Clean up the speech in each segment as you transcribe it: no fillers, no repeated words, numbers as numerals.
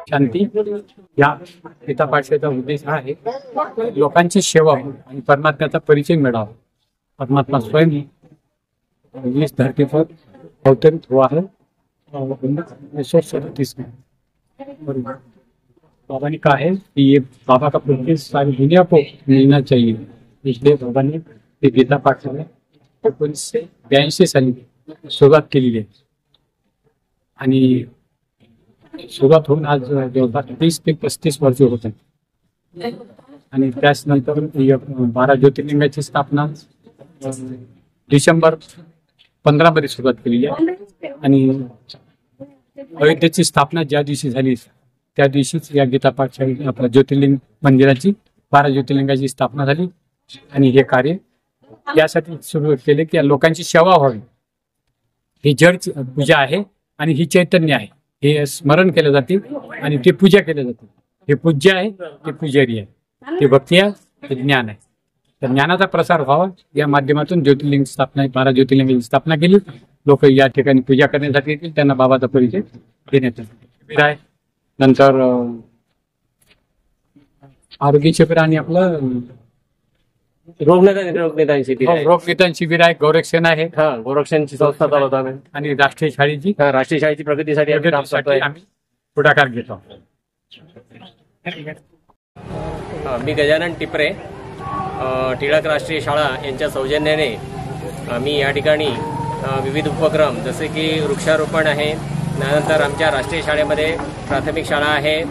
शांती या गीता पाठशाळेचा उद्देश हा आहे लोकांची सेवा आणि परमात्म्याचा परिचय मिळावा। परमात्मा स्वयं इस धरती पर अवतरित हुआ है 1937 में। बाबा ने कहा है कि ये बाबा का प्रत्येक सारी दुनिया को मिलना चाहिए, इसलिए बाबा ने ये गीता पाठशाला 1982 साली सुरुवात केलेली आहे आणि सुरुवात होऊन आज जवळपास 30 ते 35 वर्ष होत आहेत आणि त्यानंतर 12 ज्योतिर्लिंगाची स्थापना डिसेंबर 15 मध्ये सुरुवात केलेली आहे आणि अयोध्येची स्थापना ज्या दिवशी झाली त्या दिवशीच या गीता पाठशाळेत आपल्या ज्योतिर्लिंग मंदिराची 12 ज्योतिर्लिंगाची स्थापना झाली आणि हे कार्य यासाठी सुरू केले की लोकांची सेवा व्हावी। ही जड पूजा आहे आणि ही चैतन्य आहे, हे स्मरण केले जाते आणि ते पूजा केले जाते। हे पूज्य आहे, ते पुजारी आहे, ते भक्ती आहे, ते ज्ञान आहे। तर ज्ञानाचा प्रसार व्हावा या माध्यमातून ज्योतिर्लिंग स्थापना 12 ज्योतिर्लिंगाची स्थापना केली। लोक या ठिकाणी पूजा करण्यासाठी येतील, त्यांना बाबाचा परिचय देण्यात येईल आहे। नंतर आरोग्य शिबिर आणि आपलं रोग निदान शिबिर आहे, गोरक्षण आहे, गोरक्षणची संस्था चालवतो आम्ही आणि राष्ट्रीय शाळेची प्रगतीसाठी आम्ही पुढाकार घेतो। मी गजानन टिपरे, टिळक राष्ट्रीय शाळा यांच्या सौजन्याने आम्ही या ठिकाणी विविध उपक्रम जसे की वृक्षारोपण आहे, त्यानंतर आमच्या राष्ट्रीय शाळेमध्ये प्राथमिक शाळा आहे,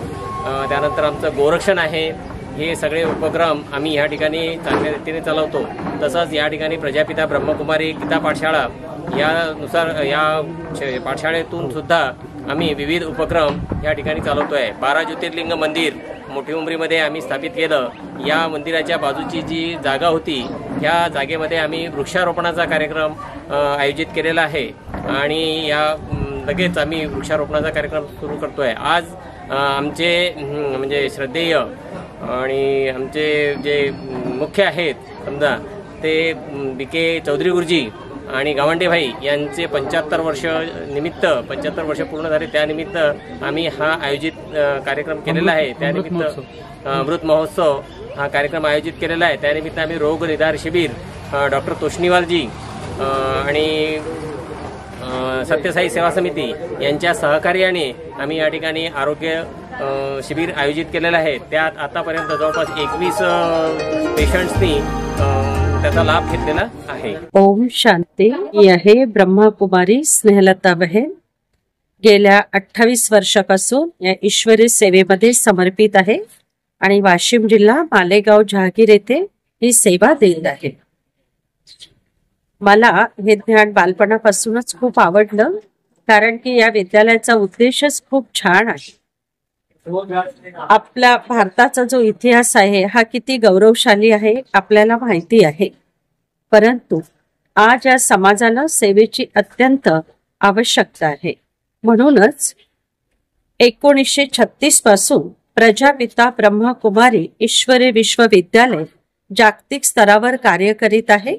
त्यानंतर आमचं गोरक्षण आहे, हे सगळे उपक्रम आम्ही या ठिकाणी चांगल्या रीतीने चालवतो। तसंच या ठिकाणी प्रजापिता ब्रह्मकुमारी गीता पाठशाळा यानुसार या पाठशाळेतून सुद्धा आम्ही विविध उपक्रम या ठिकाणी चालवतोय। 12 ज्योतिर्लिंग मंदिर मोठी उंबरीमध्ये आम्ही स्थापित केलं। या मंदिराच्या बाजूची जी जागा होती या जागेमध्ये आम्ही वृक्षारोपणाचा कार्यक्रम आयोजित केलेला आहे आणि या लगेच आम्ही वृक्षारोपणाचा कार्यक्रम सुरू करतोय। आज आमचे म्हणजे श्रद्धेय आणि आमचे जे मुख्य आहेत समजा ते BK चौधरी गुरुजी आणि गावंडे भाई यांचे 75 वर्ष पूर्ण झाले, त्यानिमित्त आम्ही हा आयोजित कार्यक्रम केलेला आहे। त्यानिमित्त अमृत महोत्सव हा कार्यक्रम आयोजित केलेला आहे। त्यानिमित्त आम्ही रोग निदान शिबिर डॉक्टर तोष्णीवालजी आणि सत्यसाई सेवा समिती यांच्या सहकार्याने आम्ही या ठिकाणी आरोग्य शिबिर आयोजित केलेलं आहे। त्यात आतापर्यंत जवळपास 21 पेशंट्सनी त्याचा लाभ घेतलेला आहे। ओम शांती। मी आहे ब्रह्मकुमारी स्नेहलता बहेन, गेल्या 28 वर्षापासून या ईश्वरी सेवेमध्ये समर्पित आहे आणि वाशिम जिल्हा मालेगाव जहागीर येथे ही सेवा देत आहे। मला हे ज्ञान बालपणापासूनच खूप आवडलं, कारण की या विद्यालयाचा उद्देशच खूप छान आहे। आपल्या भारताचा जो इतिहास आहे हा किती गौरवशाली आहे आपल्याला माहिती आहे, परंतु आज या समाजाला सेवेची अत्यंत आवश्यकता आहे। म्हणूनच 1936 पासून प्रजापिता ब्रह्मकुमारी ईश्वरी विश्वविद्यालय जागतिक स्तरावर कार्य करीत आहे।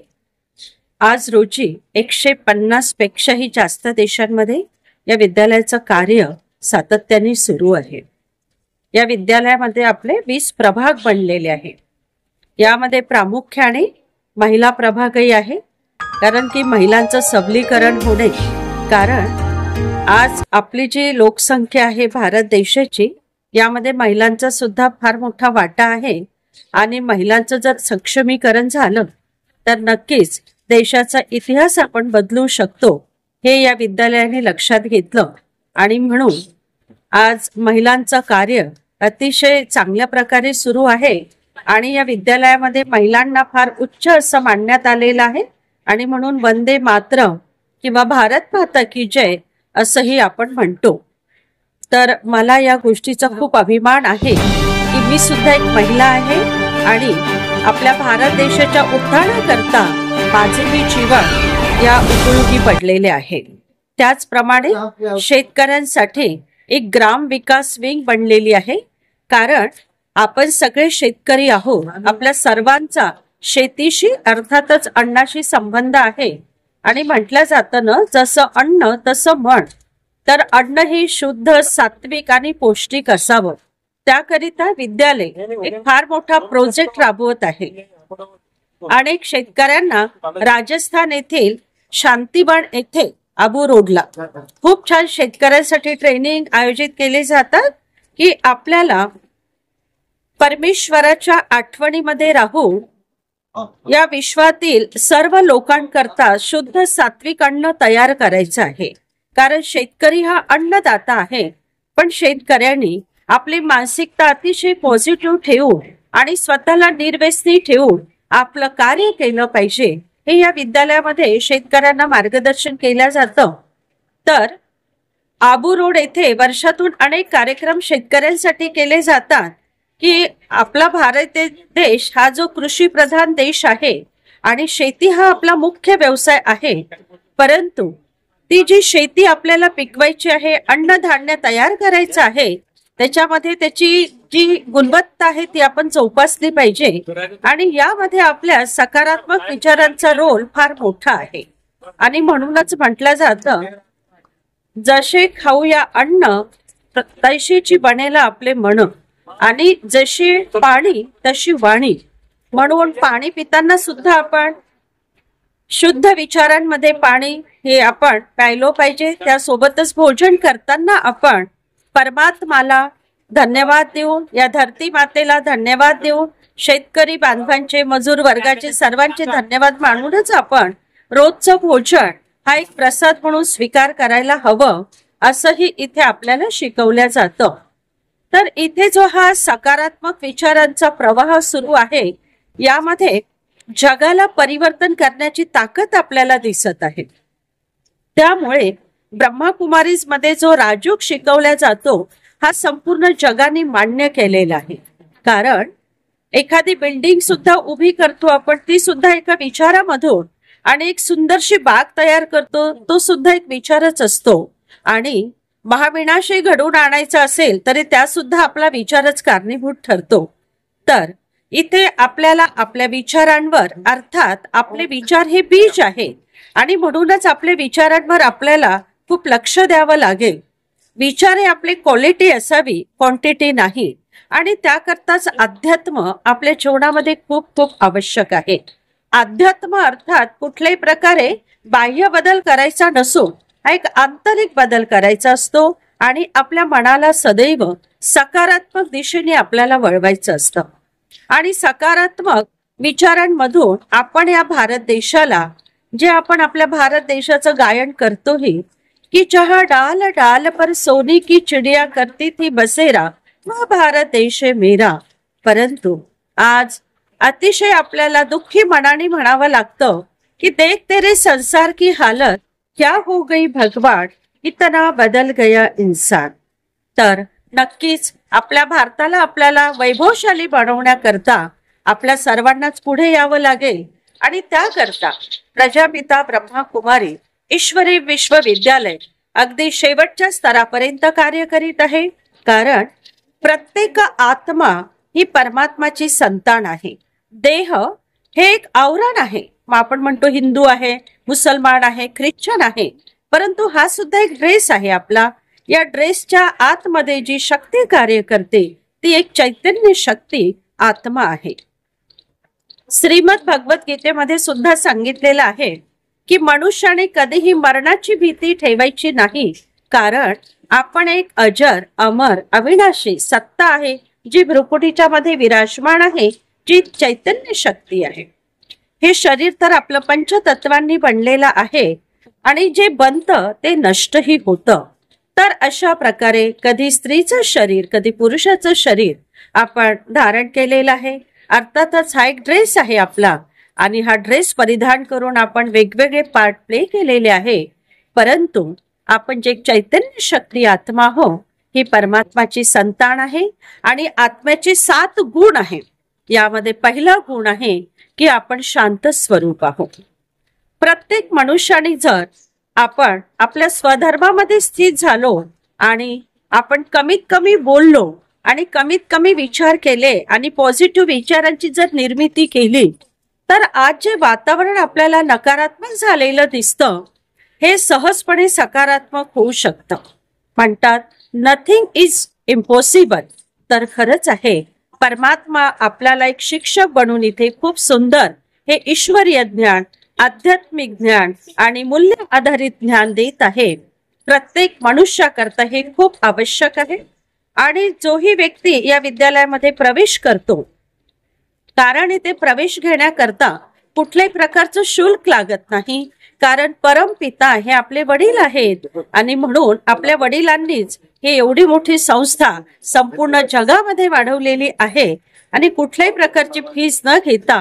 आज रोजी 150 पेक्षाही जास्त देशांमध्ये या विद्यालयाचं कार्य सातत्याने सुरू आहे। या विद्यालयामध्ये आपले 20 प्रभाग बनलेले आहे। यामध्ये प्रामुख्याने महिला प्रभागही आहे, कारण की महिलांचं सबलीकरण होणे, कारण आज आपली जी लोकसंख्या आहे भारत देशाची यामध्ये महिलांचा सुद्धा फार मोठा वाटा आहे आणि महिलांचं जर सक्षमीकरण झालं तर नक्कीच देशाचा इतिहास आपण बदलू शकतो, हे या विद्यालयाने लक्षात घेतलं आणि म्हणून आज महिलांचं कार्य अतिशय चांगल्या प्रकारे सुरू आहे आणि या विद्यालयामध्ये महिलांना फार उच्च असं मानण्यात आलेलं आहे आणि म्हणून वंदे मातरम किंवा भारत माता की जय असंही आपण म्हणतो। तर मला या गोष्टीचा खूप अभिमान आहे की मी सुद्धा एक महिला आहे आणि आपल्या भारत देशाच्या उद्धाराकरता माझे मी जीवन या उपयोगी पडलेले आहे। त्याचप्रमाणे शेतकऱ्यांसाठी एक ग्राम विकास विंग बनलेली आहे, कारण आपण सगळे शेतकरी आहोत। आपल्या सर्वांचा शेतीशी अर्थातच अन्नाशी संबंध आहे आणि म्हटलं जातं ना, जसं अन्न तसं मन। तर अन्न हे शुद्ध, सात्विक आणि पौष्टिक असावं, त्याकरिता विद्यालय एक फार मोठा प्रोजेक्ट राबवत आहे. अनेक शेतकऱ्यांना राजस्थान येथील शांतीवन येथे आबू रोडला खूप छान शेतकऱ्यांसाठी ट्रेनिंग आयोजित केले जातात की आपल्याला परमेश्वराच्या आठवणीमध्ये राहून या विश्वातील सर्व लोकांकरता शुद्ध सात्विक अन्न तयार करायचं आहे. कारण शेतकरी हा अन्नदाता आहे, पण शेतकऱ्यांनी आपली मानसिकता अतिशय पॉझिटिव्ह ठेवून आणि स्वतःला निर्व्यसनी ठेवून आपलं कार्य केलं पाहिजे. हे या विद्यालयामध्ये शेतकऱ्यांना मार्गदर्शन केलं जातं. तर आबू रोड येथे वर्षातून अनेक कार्यक्रम शेतकऱ्यांसाठी केले जातात की आपला भारत देश हा जो कृषी प्रधान देश आहे आणि शेती हा आपला मुख्य व्यवसाय आहे, परंतु ती जी शेती आपल्याला पिकवायची आहे, अन्नधान्य तयार करायचं आहे, त्याच्यामध्ये त्याची जी गुणवत्ता आहे ती आपण जोपासली पाहिजे. आणि यामध्ये आपल्या सकारात्मक विचारांचा रोल फार मोठा आहे. आणि म्हणूनच म्हटलं जातं, जसे खाऊया अन्न तशीची बनेला आपले मन, आणि जशी पाणी तशी वाणी. म्हणून पाणी पिताना सुद्धा आपण शुद्ध विचारांमध्ये पाणी हे आपण प्यायलो पाहिजे. त्यासोबतच भोजन करताना आपण परमात्माला धन्यवाद देऊन, या धरती मातेला धन्यवाद देऊन, शेतकरी बांधवांचे, मजूर वर्गाचे सर्वांचे धन्यवाद मानूनच आपण रोजचं भोजन हा एक प्रसाद म्हणून स्वीकार करायला हवं, असंही इथे आपल्याला शिकवलं जातं. तर इथे जो हा सकारात्मक विचारांचा प्रवाह सुरू आहे, यामध्ये जगाला परिवर्तन करण्याची ताकद आपल्याला दिसत आहे. त्यामुळे ब्रह्मकुमारीज मध्ये जो राजयोग शिकवला जातो हा संपूर्ण जगाने मान्य केलेला आहे. कारण एखादी बिल्डिंग सुद्धा उभी करतो आपण, ती सुद्धा एका विचारामधून, आणि एक सुंदरशी बाग तयार करतो, तो सुद्धा एक विचारच असतो. आणि महाविनाशही घडवून आणायचा असेल तरी त्या सुद्धा आपला विचारच कारणीभूत ठरतो. तर इथे आपल्याला आपल्या विचारांवर, अर्थात आपले विचार हे बीज आहे, आणि म्हणूनच आपल्या विचारांवर आपल्याला खूप लक्ष द्यावं लागेल. विचार हे आपली क्वालिटी असावी, क्वांटिटी नाही. आणि त्याकरताच अध्यात्म आपल्या जीवनामध्ये खूप खूप आवश्यक आहे. अध्यात्म अर्थात कुठल्याही प्रकारे बाह्य बदल करायचा नसून हा एक आंतरिक बदल करायचा असतो, आणि आपल्या मनाला सदैव सकारात्मक दिशेने आपल्याला वळवायचं असतं. आणि सकारात्मक विचारांमधून आपण या भारत देशाला, जे आपण आपल्या भारत देशाचं गायन करतोही की जहाँ डाल डाल पर सोने की चिड़िया करती थी बसेरा, वह भारत देश है मेरा. परंतु आज अतिशय आपल्याला दुःखी मनाने म्हणावं लागतं की देख तेरे संसार की हालत क्या हो गई भगवान, इतना बदल गया इंसान. तर नक्कीच आपल्या भारताला आपल्याला वैभवशाली बनवण्याकरता आपल्या सर्वांनाच पुढे यावं लागेल. आणि त्याकरता प्रजापिता ब्रह्मकुमारी ईश्वरी विश्वविद्यालय अगदी शेवटच्या स्तरापर्यंत कार्य करीत आहे. कारण प्रत्येक आत्मा ही परमात्माची संतान आहे. देह हे एक आवरण आहे. मग आपण म्हणतो हिंदू आहे, मुसलमान आहे, ख्रिश्चन आहे, परंतु हा सुद्धा एक ड्रेस आहे आपला. या ड्रेसच्या आतमध्ये जी शक्ती कार्य करते ती एक चैतन्य शक्ती आत्मा आहे. श्रीमद भगवद्गीतेमध्ये सुद्धा सांगितलेलं आहे की मनुष्याने कधीही मरणाची भीती ठेवायची नाही. कारण आपण एक अजर, अमर, अविनाशी सत्ता आहे, जी भ्रुकुटीच्या मध्ये विराजमान आहे, जी चैतन्य शक्ती आहे. हे शरीर तर आपलं पंचतत्वांनी बनलेलं आहे, आणि जे बनतं ते नष्टही होतं. तर अशा प्रकारे कधी स्त्रीचं शरीर, कधी पुरुषाचं शरीर आपण धारण केलेलं आहे. अर्थातच हा एक ड्रेस आहे आपला, आणि हा ड्रेस परिधान करून आपण वेगवेगळे पार्ट प्ले केलेले आहे. परंतु आपण जे चैतन्य शक्ती आत्मा हो, ही परमात्माची संतान आहे. आणि आत्म्याचे 7 गुण आहे. यामध्ये पहिला गुण आहे की आपण शांत स्वरूप आहोत. प्रत्येक मनुष्याने जर आपण आपल्या स्वधर्मामध्ये स्थित झालो, आणि आपण कमीत कमी बोललो, आणि कमीत कमी विचार केले, आणि पॉझिटिव्ह विचारांची जर निर्मिती केली, तर आज जे वातावरण आपल्याला नकारात्मक झालेलं दिसतं हे सहजपणे सकारात्मक होऊ शकतं. म्हणतात नथिंग इज इम्पॉसिबल, तर खरंच आहे. परमात्मा आपल्याला एक शिक्षक बनून इथे खूप सुंदर हे ईश्वरीय ज्ञान, आध्यात्मिक ज्ञान आणि मूल्य आधारित ज्ञान देत आहे. प्रत्येक मनुष्याकरता हे खूप आवश्यक आहे. आणि जोही व्यक्ती या विद्यालयामध्ये प्रवेश करतो, कारण इथे प्रवेश घेण्याकरता कुठल्याही प्रकारचं शुल्क लागत नाही, कारण परमपिता हे आपले वडील आहेत आणि म्हणून आपल्या वडिलांनीच हे एवढी मोठी संस्था संपूर्ण जगामध्ये वाढवलेली आहे. आणि कुठल्याही प्रकारची फीस न घेता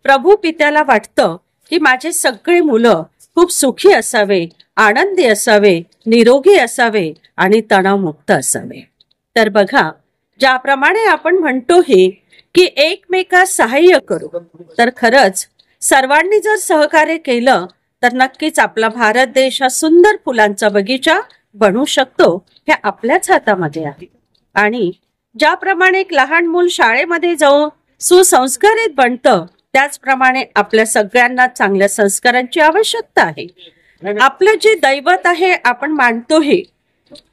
प्रभू पित्याला वाटतं की माझे सगळे मुलं खूप सुखी असावे, आनंदी असावे, निरोगी असावे आणि तणावमुक्त असावे. तर बघा, ज्याप्रमाणे आपण म्हणतो की एकमेकास सहाय्य करू, तर खरंच सर्वांनी जर सहकार्य केलं तर नक्कीच आपला भारत देश हा सुंदर फुलांचा बगीचा बनू शकतो. हे आपल्याच हातामध्ये आहे. आणि ज्याप्रमाणे एक लहान मूल शाळेमध्ये जाऊन सुसंस्कारित बनतं, त्याचप्रमाणे आपल्या सगळ्यांना चांगल्या संस्कारांची आवश्यकता आहे. आपलं जे दैवत आहे, आपण मानतोही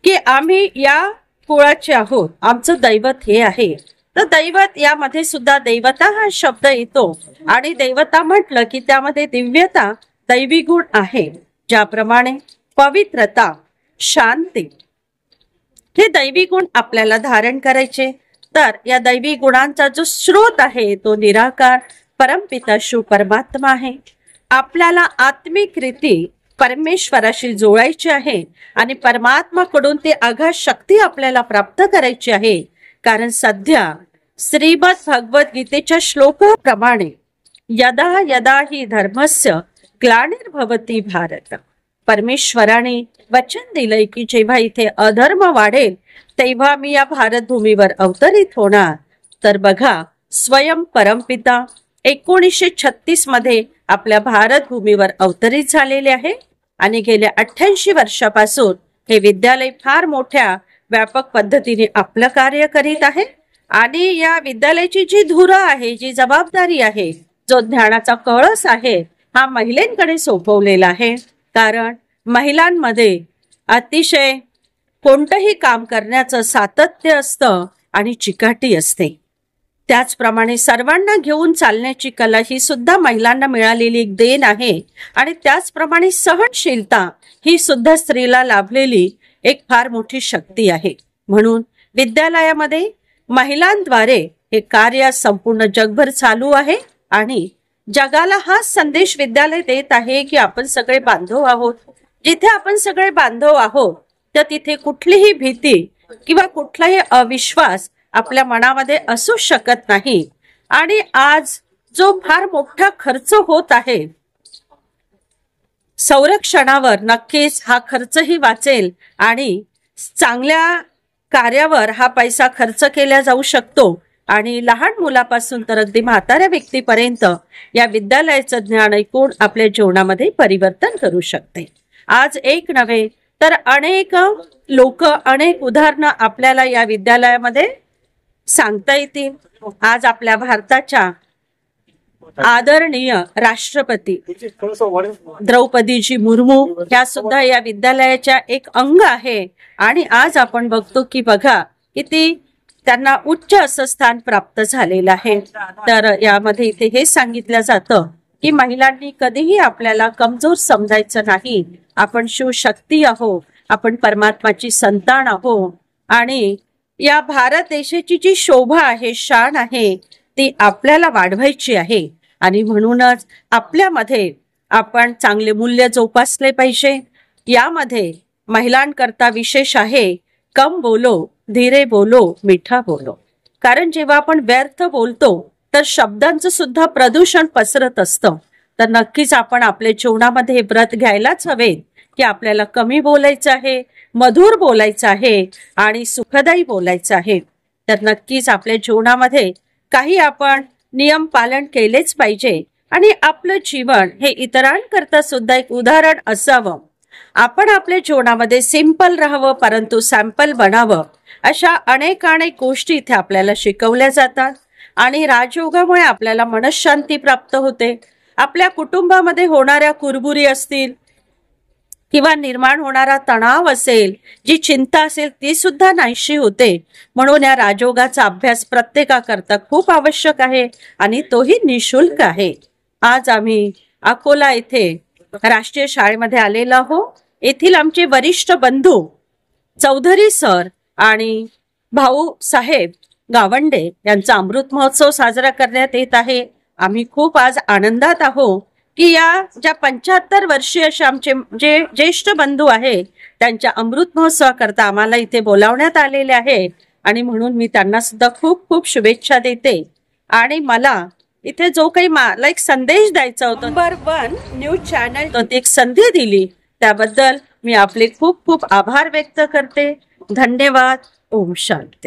की आम्ही या कुळाचे आहोत, आमचं दैवत हे आहे. तर दैवत यामध्ये सुद्धा देवता हा शब्द येतो आणि देवता म्हटलं की त्यामध्ये दिव्यता, दैवी गुण आहे. ज्याप्रमाणे पवित्रता, शांती हे दैवी गुण आपल्याला धारण करायचे. तर या दैवी गुणांचा जो स्रोत आहे तो निराकार परमपिता शिव परमात्मा आहे. आपल्याला आत्मिक रीती परमेश्वराशी जोडायची आहे आणि परमात्माकडून ती अगाध शक्ती आपल्याला प्राप्त करायची आहे. कारण सध्या श्रीमद भगवत गीतेच्या श्लोकाप्रमाणे यदा यदा हि धर्मस्य ग्लानिर्भवति भारत, परमेश्वराने वचन दिलंय की जेव्हा इथे अधर्म वाढेल तेव्हा मी या भारत भूमीवर अवतरित होणार. तर बघा, स्वयं परमपिता 1936 मध्ये आपल्या भारत भूमीवर अवतरित झालेले आहे आणि गेल्या 88 वर्षापासून हे विद्यालय फार मोठ्या व्यापक पद्धतीने आपलं कार्य करीत आहे. आणि या विद्यालयाची जी धुरा आहे, जी जबाबदारी आहे, जो ज्ञानाचा कळस आहे, हा महिलांकडे सोपवलेला आहे. कारण महिलांमध्ये अतिशय कोणतंही काम करण्याचं सातत्य असतं आणि चिकाटी असते. त्याचप्रमाणे सर्वांना घेऊन चालण्याची कला ही सुद्धा महिलांना मिळालेली एक देण आहे. आणि त्याचप्रमाणे सहनशीलता ही सुद्धा स्त्रीला लाभलेली एक फार मोठी शक्ती आहे. म्हणून विद्यालयामध्ये महिलांद्वारे हे कार्य संपूर्ण जगभर चालू आहे आणि जगाला हा संदेश विद्यालय देत आहे की आपण सगळे बांधव आहोत. जिथे आपण सगळे बांधव आहोत तर तिथे कुठलीही भीती किंवा कुठलाही अविश्वास आपल्या मनामध्ये असू शकत नाही. आणि आज जो फार मोठा खर्च होत आहे संरक्षणावर, नक्कीच हा खर्चही वाचेल आणि चांगल्या कार्यावर हा पैसा खर्च केला जाऊ शकतो. आणि लहान मुलापासून तर अगदी म्हाताऱ्या व्यक्तीपर्यंत या विद्यालयाचं ज्ञान ऐकून आपल्या जीवनामध्ये परिवर्तन करू शकते. आज एक नव्हे तर अनेक लोक, अनेक उदाहरणं आपल्याला या विद्यालयामध्ये सांगता येतील. आज आपल्या भारताच्या आदरणीय राष्ट्रपती द्रौपदीजी मुर्मू ह्या सुद्धा या विद्यालयाच्या एक अंग आहे. आणि आज आपण बघतो की बघा किती त्यांना उच्च असं स्थान प्राप्त झालेलं आहे. तर यामध्ये इथे हे सांगितलं जातं की महिलांनी कधीही आपल्याला कमजोर समजायचं नाही. आपण शिवशक्ती आहोत, आपण परमात्माची संतान आहोत. आणि या भारत देशाची जी शोभा आहे, शान आहे, ती आपल्याला वाढवायची आहे. आणि म्हणूनच आपल्यामध्ये आपण चांगले मूल्य जोपासले पाहिजे. यामध्ये महिलांकरता विशेष आहे कम बोलो, धीरे बोलो, मिठा बोलो. कारण जेव्हा आपण व्यर्थ बोलतो तर शब्दांचं सुद्धा प्रदूषण पसरत असतं. तर नक्कीच आपण आपल्या जीवनामध्ये हे व्रत घ्यायलाच हवे की आपल्याला कमी बोलायचं आहे, मधुर बोलायचं आहे आणि सुखदायी बोलायचं आहे. तर नक्कीच आपल्या जीवनामध्ये काही आपण नियम पालन केलेच पाहिजे आणि आपलं जीवन हे इतरांकरता सुद्धा एक उदाहरण असावं. आपण आपल्या जीवनामध्ये सिंपल राहावं परंतु सॅम्पल बनावं. अशा अनेक गोष्टी इथे आपल्याला शिकवल्या जातात. आणि राजयोगामुळे आपल्याला मनशांती प्राप्त होते. आपल्या कुटुंबामध्ये होणाऱ्या कुरबुरी असतील, किंवा निर्माण होणारा तणाव असेल, जी चिंता असेल, ती सुद्धा नाहीशी होते. म्हणून या राजयोगाचा अभ्यास प्रत्येकाकरता खूप आवश्यक आहे आणि तोही निशुल्क आहे. आज आम्ही अकोला येथे राष्ट्रीय शाळेमध्ये आलेलो आहोत. येथील आमचे वरिष्ठ बंधू चौधरी सर आणि भाऊ साहेब गावंडे यांचा अमृत महोत्सव साजरा करण्यात येत आहे. आम्ही खूप आज आनंदात आहोत की या ज्या 75 वर्षीय असे आमचे जे ज्येष्ठ बंधू आहेत त्यांच्या अमृत महोत्सवाकरता आम्हाला इथे बोलावण्यात आलेले आहे आणि म्हणून मी त्यांना सुद्धा खूप खूप शुभेच्छा देते. आणि मला इथे जो काही मला एक संदेश द्यायचा होता, नंबर 1 न्यूज चॅनल एक संधी दिली, त्याबद्दल मी आपले खूप खूप आभार व्यक्त करते. धन्यवाद. ओम शांती.